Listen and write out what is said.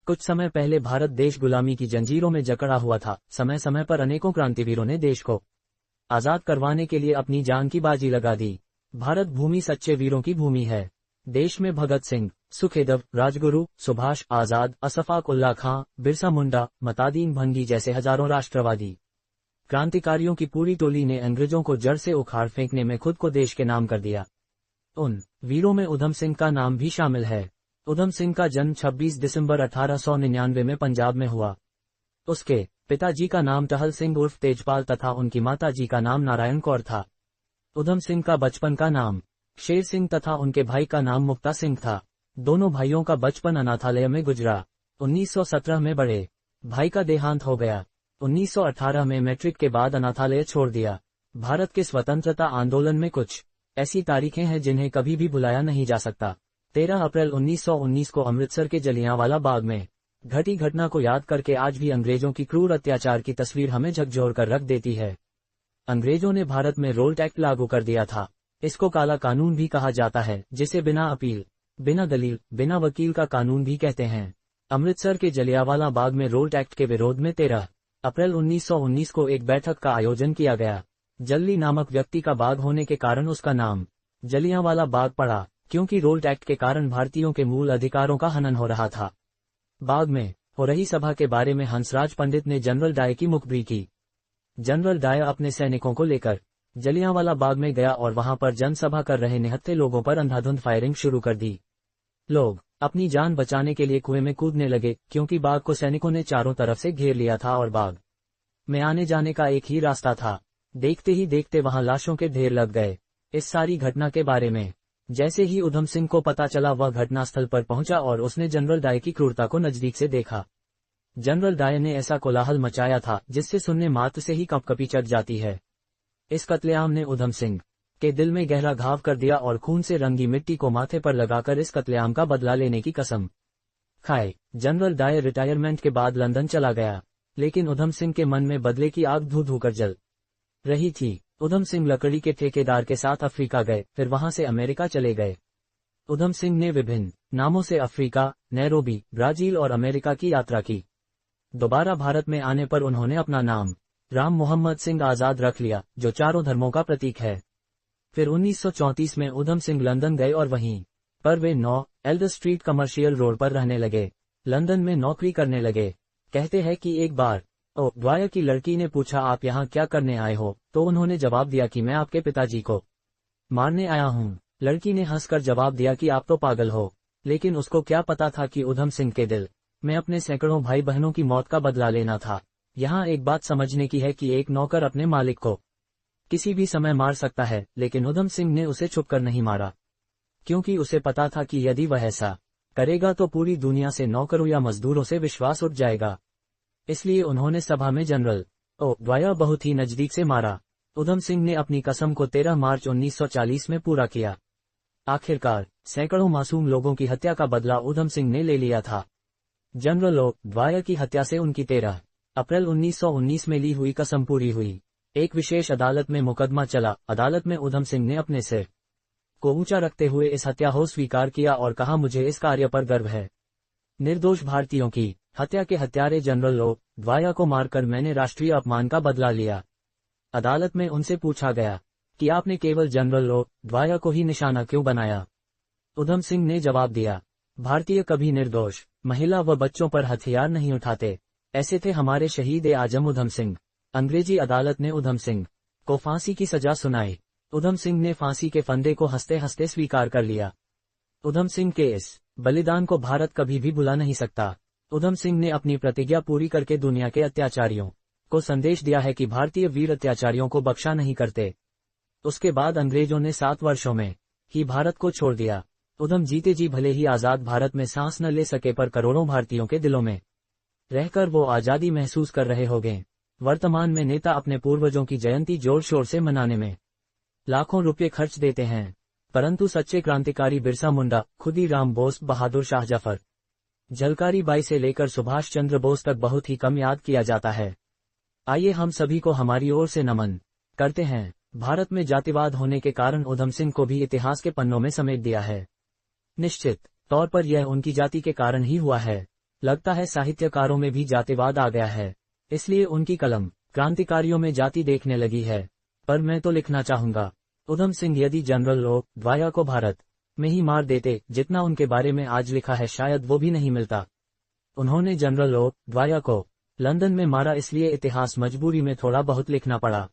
कुछ समय पहले भारत देश गुलामी की जंजीरों में जकड़ा हुआ था। समय समय पर अनेकों क्रांतिवीरों ने देश को आजाद करवाने के लिए अपनी जान की बाजी लगा दी। भारत भूमि सच्चे वीरों की भूमि है। देश में भगत सिंह, सुखदेव, राजगुरु, सुभाष, आजाद, अशफाक उल्लाह खां, बिरसा मुंडा, मतादीन भंगी जैसे हजारों राष्ट्रवादी क्रांतिकारियों की पूरी टोली ने अंग्रेजों को जड़ से उखाड़ फेंकने में खुद को देश के नाम कर दिया। उन वीरों में उधम सिंह का नाम भी शामिल है। उधम सिंह का जन्म 26 दिसंबर 1899 में पंजाब में हुआ। उसके पिताजी का नाम टहल सिंह उर्फ तेजपाल तथा उनकी माताजी का नाम नारायण कौर था। उधम सिंह का बचपन का नाम शेर सिंह तथा उनके भाई का नाम मुक्ता सिंह था। दोनों भाइयों का बचपन अनाथालय में गुजरा। 1917 में बड़े भाई का देहांत हो गया। 1918 में मैट्रिक के बाद अनाथालय छोड़ दिया। भारत के स्वतंत्रता आंदोलन में कुछ ऐसी तारीखें हैं जिन्हें कभी भी भुलाया नहीं जा सकता। 13 अप्रैल 1919 को अमृतसर के जलियांवाला बाग में घटी घटना को याद करके आज भी अंग्रेजों की क्रूर अत्याचार की तस्वीर हमें झकझोर कर रख देती है। अंग्रेजों ने भारत में रोल्ट एक्ट लागू कर दिया था। इसको काला कानून भी कहा जाता है, जिसे बिना अपील, बिना दलील, बिना वकील का कानून भी कहते हैं। अमृतसर के जलियांवाला बाग में रोल्ट एक्ट के विरोध में 13 अप्रैल 1919 को एक बैठक का आयोजन किया गया। जल्ली नामक व्यक्ति का बाग होने के कारण उसका नाम जलियांवाला बाग पड़ा, क्योंकि रोल्ट एक्ट के कारण भारतीयों के मूल अधिकारों का हनन हो रहा था। बाग में हो रही सभा के बारे में हंसराज पंडित ने जनरल डायर की मुखबिरी की। जनरल डायर अपने सैनिकों को लेकर जलियांवाला बाग में गया और वहां पर जनसभा कर रहे निहत्थे लोगों पर अंधाधुंध फायरिंग शुरू कर दी। लोग अपनी जान बचाने के लिए कुएं में कूदने लगे, क्योंकि बाग को सैनिकों ने चारों तरफ से घेर लिया था और बाग में आने जाने का एक ही रास्ता था। देखते ही देखते वहां लाशों के ढेर लग गए। इस सारी घटना के बारे में जैसे ही उधम सिंह को पता चला, वह घटनास्थल पर पहुंचा और उसने जनरल डायर की क्रूरता को नजदीक से देखा। जनरल डायर ने ऐसा कोलाहल मचाया था जिससे सुनने मात्र से ही कंपकपी चढ़ जाती है। इस कत्लेआम ने उधम सिंह के दिल में गहरा घाव कर दिया और खून से रंगी मिट्टी को माथे पर लगाकर इस कत्लेआम का बदला लेने की कसम खाए। जनरल डायर रिटायरमेंट के बाद लंदन चला गया, लेकिन उधम सिंह के मन में बदले की आग धू धू कर जल रही थी। उधम सिंह लकड़ी के ठेकेदार के साथ अफ्रीका गए, फिर वहां से अमेरिका चले गए। उधम सिंह ने विभिन्न नामों से अफ्रीका, नैरोबी, ब्राजील और अमेरिका की यात्रा की। दोबारा भारत में आने पर उन्होंने अपना नाम राम मोहम्मद सिंह आजाद रख लिया, जो चारों धर्मों का प्रतीक है। फिर 1934 में उधम सिंह लंदन गए और वहीं पर वे 9 एल्डर स्ट्रीट कमर्शियल रोड पर रहने लगे। लंदन में नौकरी करने लगे। कहते हैं कि एक बार ड्वायर की लड़की ने पूछा, आप यहाँ क्या करने आए हो? तो उन्होंने जवाब दिया कि मैं आपके पिताजी को मारने आया हूँ। लड़की ने हंसकर जवाब दिया कि आप तो पागल हो। लेकिन उसको क्या पता था कि उधम सिंह के दिल में अपने सैकड़ों भाई बहनों की मौत का बदला लेना था। यहाँ एक बात समझने की है कि एक नौकर अपने मालिक को किसी भी समय मार सकता है, लेकिन उधम सिंह ने उसे छुपकर नहीं मारा, क्योंकि उसे पता था कि यदि वह ऐसा करेगा तो पूरी दुनिया से नौकरों या मजदूरों से विश्वास उठ जाएगा। इसलिए उन्होंने सभा में जनरल ड्वायर बहुत ही नजदीक से मारा। उधम सिंह ने अपनी कसम को 13 मार्च 1940 में पूरा किया। आखिरकार सैकड़ों मासूम लोगों की हत्या का बदला उधम सिंह ने ले लिया था। जनरल ड्वायर की हत्या से उनकी 13 अप्रैल 1919 में ली हुई कसम पूरी हुई। एक विशेष अदालत में मुकदमा चला। अदालत में उधम सिंह ने अपने सिर को ऊंचा रखते हुए इस हत्या को स्वीकार किया और कहा, मुझे इस कार्य पर गर्व है। निर्दोष भारतीयों की हत्या के हत्यारे जनरल ड्वायर को मारकर मैंने राष्ट्रीय अपमान का बदला लिया। अदालत में उनसे पूछा गया कि आपने केवल जनरल ड्वायर को ही निशाना क्यों बनाया? उधम सिंह ने जवाब दिया, भारतीय कभी निर्दोष महिला व बच्चों पर हथियार नहीं उठाते। ऐसे थे हमारे शहीद आजम उधम सिंह। अंग्रेजी अदालत ने उधम सिंह को फांसी की सजा सुनाई। उधम सिंह ने फांसी के फंदे को हंसते हंसते स्वीकार कर लिया। उधम सिंह के इस बलिदान को भारत कभी भी भुला नहीं सकता। उधम सिंह ने अपनी प्रतिज्ञा पूरी करके दुनिया के अत्याचारियों को संदेश दिया है कि भारतीय वीर अत्याचारियों को बख्शा नहीं करते। उसके बाद अंग्रेजों ने 7 वर्षों में ही भारत को छोड़ दिया। उधम जीते जी भले ही आजाद भारत में सांस न ले सके, पर करोड़ों भारतीयों के दिलों में रहकर वो आजादी महसूस कर रहे होंगे। वर्तमान में नेता अपने पूर्वजों की जयंती जोर शोर से मनाने में लाखों रुपये खर्च देते हैं, परंतु सच्चे क्रांतिकारी बिरसा मुंडा, खुदीराम बोस, बहादुर शाह जफर, झलकारी बाई से लेकर सुभाष चंद्र बोस तक बहुत ही कम याद किया जाता है। आइए हम सभी को हमारी ओर से नमन करते हैं। भारत में जातिवाद होने के कारण उधम सिंह को भी इतिहास के पन्नों में समेट दिया है। निश्चित तौर पर यह उनकी जाति के कारण ही हुआ है। लगता है साहित्यकारों में भी जातिवाद आ गया है, इसलिए उनकी कलम क्रांतिकारियों में जाति देखने लगी है। पर मैं तो लिखना चाहूंगा, उधम सिंह यदि जनरल वाया को भारत में ही मार देते, जितना उनके बारे में आज लिखा है शायद वो भी नहीं मिलता। उन्होंने जनरल वाया को लंदन में मारा, इसलिए इतिहास मजबूरी में थोड़ा बहुत लिखना पड़ा।